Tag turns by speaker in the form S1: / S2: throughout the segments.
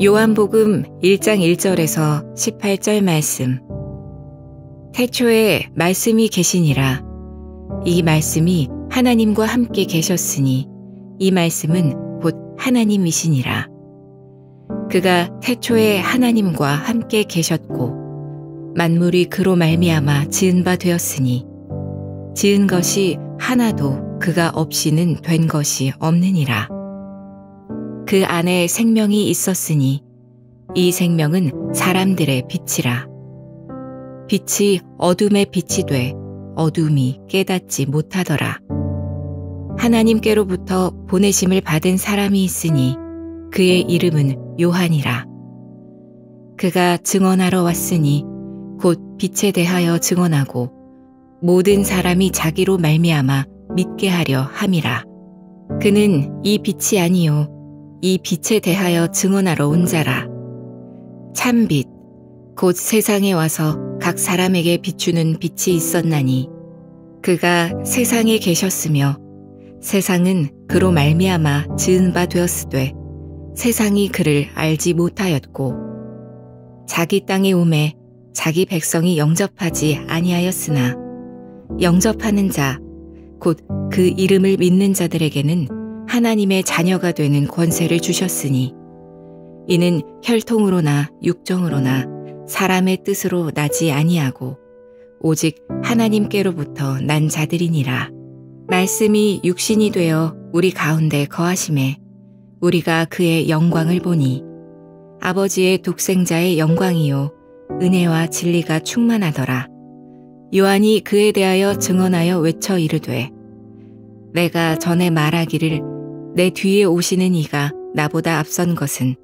S1: 요한복음 1장 1절에서 18절 말씀. 태초에 말씀이 계시니라. 이 말씀이 하나님과 함께 계셨으니 이 말씀은 곧 하나님이시니라. 그가 태초에 하나님과 함께 계셨고 만물이 그로 말미암아 지은 바 되었으니 지은 것이 하나도 그가 없이는 된 것이 없느니라. 그 안에 생명이 있었으니 이 생명은 사람들의 빛이라. 빛이 어둠에 빛이 돼 어둠이 깨닫지 못하더라. 하나님께로부터 보내심을 받은 사람이 있으니 그의 이름은 요한이라. 그가 증언하러 왔으니 곧 빛에 대하여 증언하고 모든 사람이 자기로 말미암아 믿게 하려 함이라. 그는 이 빛이 아니요 이 빛에 대하여 증언하러 온 자라. 참빛 곧 세상에 와서 각 사람에게 비추는 빛이 있었나니 그가 세상에 계셨으며 세상은 그로 말미암아 지은 바 되었으되 세상이 그를 알지 못하였고 자기 땅에 오매 자기 백성이 영접하지 아니하였으나 영접하는 자 곧 그 이름을 믿는 자들에게는 하나님의 자녀가 되는 권세를 주셨으니 이는 혈통으로나 육정으로나 사람의 뜻으로 나지 아니하고 오직 하나님께로부터 난 자들이니라. 말씀이 육신이 되어 우리 가운데 거하심에 우리가 그의 영광을 보니 아버지의 독생자의 영광이요 은혜와 진리가 충만하더라. 요한이 그에 대하여 증언하여 외쳐 이르되 내가 전에 말하기를 내 뒤에 오시는 이가 나보다 앞선 것은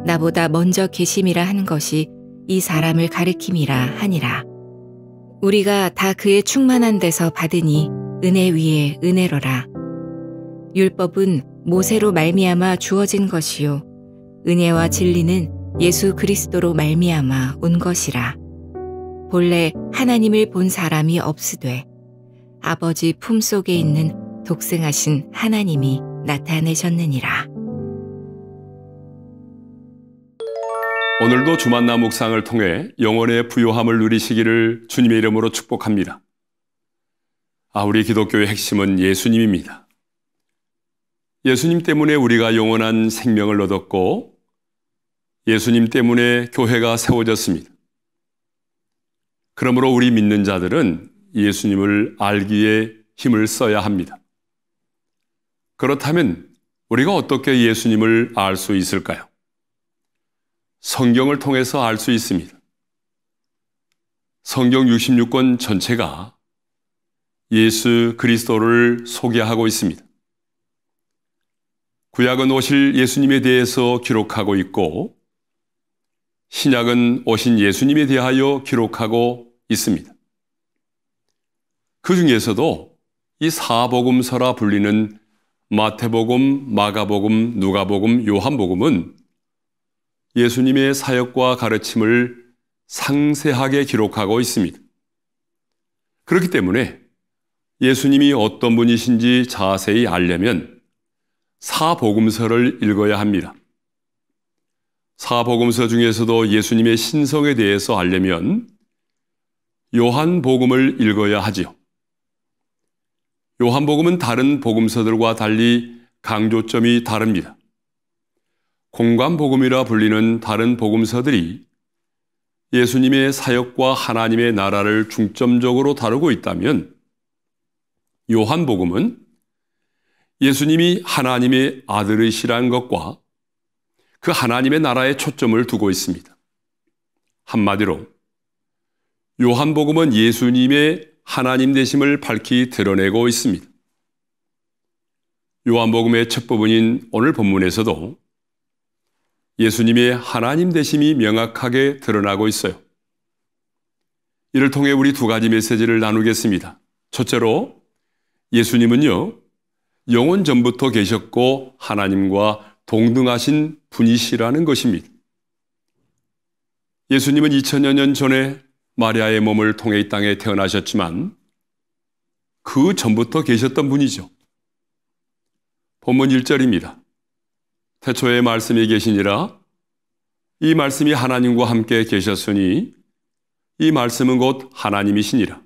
S1: 나보다 먼저 계심이라 한 것이 이 사람을 가리킴이라 하니라. 우리가 다 그의 충만한 데서 받으니 은혜 위에 은혜로라. 율법은 모세로 말미암아 주어진 것이요 은혜와 진리는 예수 그리스도로 말미암아 온 것이라. 본래 하나님을 본 사람이 없으되 아버지 품속에 있는 독생하신 하나님이 나타내셨느니라.
S2: 오늘도 주만나 묵상을 통해 영혼의 부요함을 누리시기를 주님의 이름으로 축복합니다. 우리 기독교의 핵심은 예수님입니다. 예수님 때문에 우리가 영원한 생명을 얻었고 예수님 때문에 교회가 세워졌습니다. 그러므로 우리 믿는 자들은 예수님을 알기에 힘을 써야 합니다. 그렇다면 우리가 어떻게 예수님을 알 수 있을까요? 성경을 통해서 알 수 있습니다. 성경 66권 전체가 예수 그리스도를 소개하고 있습니다. 구약은 오실 예수님에 대해서 기록하고 있고 신약은 오신 예수님에 대하여 기록하고 있습니다. 그 중에서도 이 사복음서라 불리는 마태복음, 마가복음, 누가복음, 요한복음은 예수님의 사역과 가르침을 상세하게 기록하고 있습니다. 그렇기 때문에 예수님이 어떤 분이신지 자세히 알려면 사복음서를 읽어야 합니다. 사복음서 중에서도 예수님의 신성에 대해서 알려면 요한복음을 읽어야 하지요. 요한복음은 다른 복음서들과 달리 강조점이 다릅니다. 공관복음이라 불리는 다른 복음서들이 예수님의 사역과 하나님의 나라를 중점적으로 다루고 있다면 요한복음은 예수님이 하나님의 아들이시라는 것과 그 하나님의 나라에 초점을 두고 있습니다. 한마디로 요한복음은 예수님의 하나님 되심을 밝히 드러내고 있습니다. 요한복음의 첫 부분인 오늘 본문에서도 예수님의 하나님 되심이 명확하게 드러나고 있어요. 이를 통해 우리 두 가지 메시지를 나누겠습니다. 첫째로 예수님은요, 영원 전부터 계셨고 하나님과 동등하신 분이시라는 것입니다. 예수님은 2000여 년 전에 마리아의 몸을 통해 이 땅에 태어나셨지만 그 전부터 계셨던 분이죠. 본문 1절입니다. 태초에 말씀이 계시니라 이 말씀이 하나님과 함께 계셨으니 이 말씀은 곧 하나님이시니라.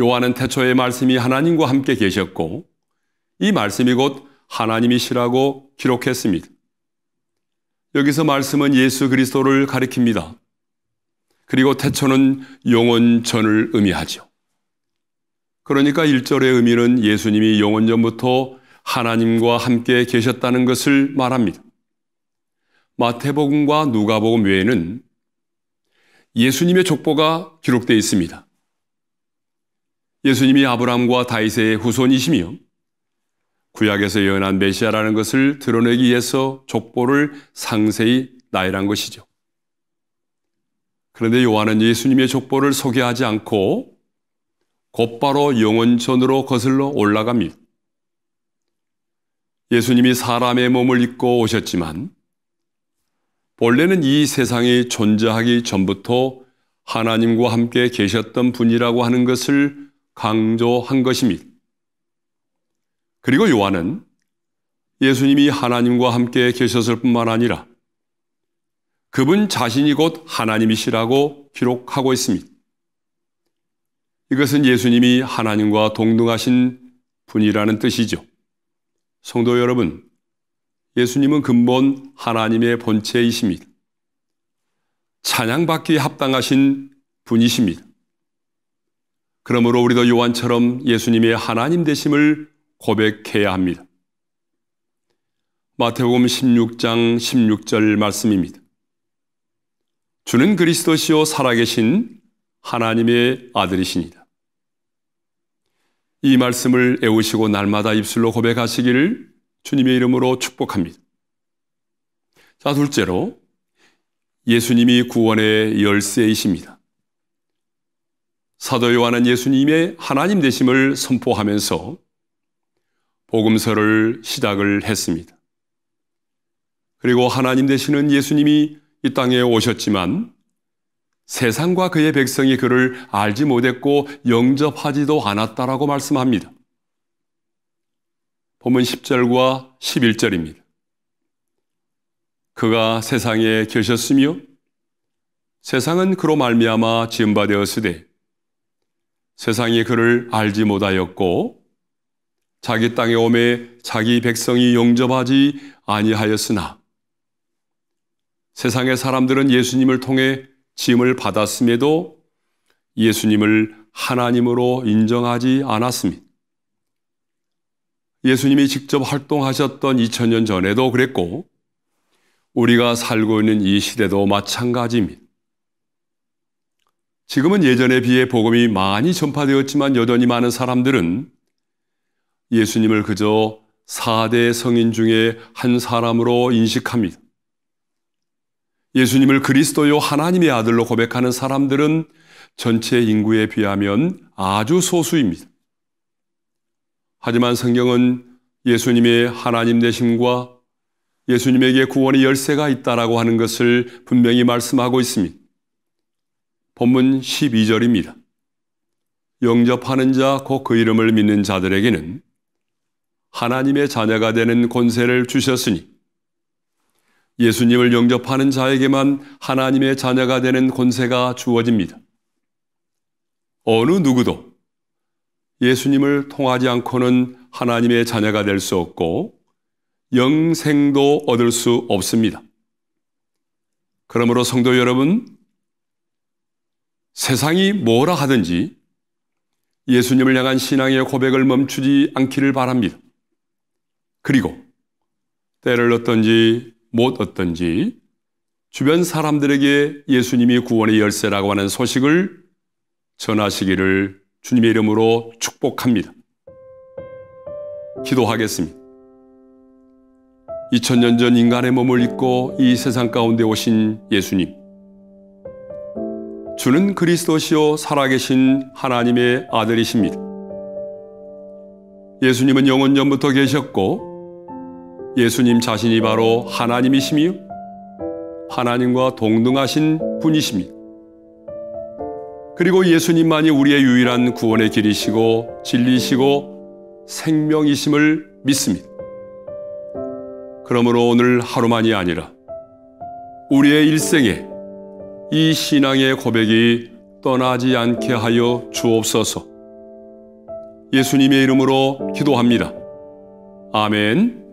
S2: 요한은 태초에 말씀이 하나님과 함께 계셨고 이 말씀이 곧 하나님이시라고 기록했습니다. 여기서 말씀은 예수 그리스도를 가리킵니다. 그리고 태초는 영원전을 의미하죠. 그러니까 1절의 의미는 예수님이 영원전부터 하나님과 함께 계셨다는 것을 말합니다. 마태복음과 누가복음 외에는 예수님의 족보가 기록되어 있습니다. 예수님이 아브라함과 다윗의 후손이시며 구약에서 예언한 메시아라는 것을 드러내기 위해서 족보를 상세히 나열한 것이죠. 그런데 요한은 예수님의 족보를 소개하지 않고 곧바로 영원전으로 거슬러 올라갑니다. 예수님이 사람의 몸을 입고 오셨지만 본래는 이 세상이 존재하기 전부터 하나님과 함께 계셨던 분이라고 하는 것을 강조한 것입니다. 그리고 요한은 예수님이 하나님과 함께 계셨을 뿐만 아니라 그분 자신이 곧 하나님이시라고 기록하고 있습니다. 이것은 예수님이 하나님과 동등하신 분이라는 뜻이죠. 성도 여러분, 예수님은 근본 하나님의 본체이십니다. 찬양받기에 합당하신 분이십니다. 그러므로 우리도 요한처럼 예수님의 하나님 되심을 고백해야 합니다. 마태복음 16장 16절 말씀입니다. 주는 그리스도시요 살아계신 하나님의 아들이시니라. 이 말씀을 애우시고 날마다 입술로 고백하시기를 주님의 이름으로 축복합니다. 자, 둘째로 예수님이 구원의 열쇠이십니다. 사도 요한은 예수님의 하나님 되심을 선포하면서 복음서를 시작을 했습니다. 그리고 하나님 되시는 예수님이 이 땅에 오셨지만 세상과 그의 백성이 그를 알지 못했고 영접하지도 않았다라고 말씀합니다. 본문 10절과 11절입니다. 그가 세상에 계셨으며 세상은 그로 말미암아 지은 바 되었으되 세상이 그를 알지 못하였고 자기 땅에 오매 자기 백성이 영접하지 아니하였으나 세상의 사람들은 예수님을 통해 지음을 받았음에도 예수님을 하나님으로 인정하지 않았습니다. 예수님이 직접 활동하셨던 2000년 전에도 그랬고 우리가 살고 있는 이 시대도 마찬가지입니다. 지금은 예전에 비해 복음이 많이 전파되었지만 여전히 많은 사람들은 예수님을 그저 4대 성인 중에 한 사람으로 인식합니다. 예수님을 그리스도요 하나님의 아들로 고백하는 사람들은 전체 인구에 비하면 아주 소수입니다. 하지만 성경은 예수님의 하나님 되심과 예수님에게 구원의 열쇠가 있다라고 하는 것을 분명히 말씀하고 있습니다. 본문 12절입니다. 영접하는 자, 곧 그 이름을 믿는 자들에게는 하나님의 자녀가 되는 권세를 주셨으니 예수님을 영접하는 자에게만 하나님의 자녀가 되는 권세가 주어집니다. 어느 누구도 예수님을 통하지 않고는 하나님의 자녀가 될 수 없고 영생도 얻을 수 없습니다. 그러므로 성도 여러분, 세상이 뭐라 하든지 예수님을 향한 신앙의 고백을 멈추지 않기를 바랍니다. 그리고 때를 얻든지 못 얻든지 주변 사람들에게 예수님이 구원의 열쇠라고 하는 소식을 전하시기를 주님의 이름으로 축복합니다. 기도하겠습니다. 2000년 전 인간의 몸을 입고 이 세상 가운데 오신 예수님, 주는 그리스도시요 살아계신 하나님의 아들이십니다. 예수님은 영원전부터 계셨고 예수님 자신이 바로 하나님이시며 하나님과 동등하신 분이십니다. 그리고 예수님만이 우리의 유일한 구원의 길이시고 진리시고 생명이심을 믿습니다. 그러므로 오늘 하루만이 아니라 우리의 일생에 이 신앙의 고백이 떠나지 않게 하여 주옵소서. 예수님의 이름으로 기도합니다. 아멘.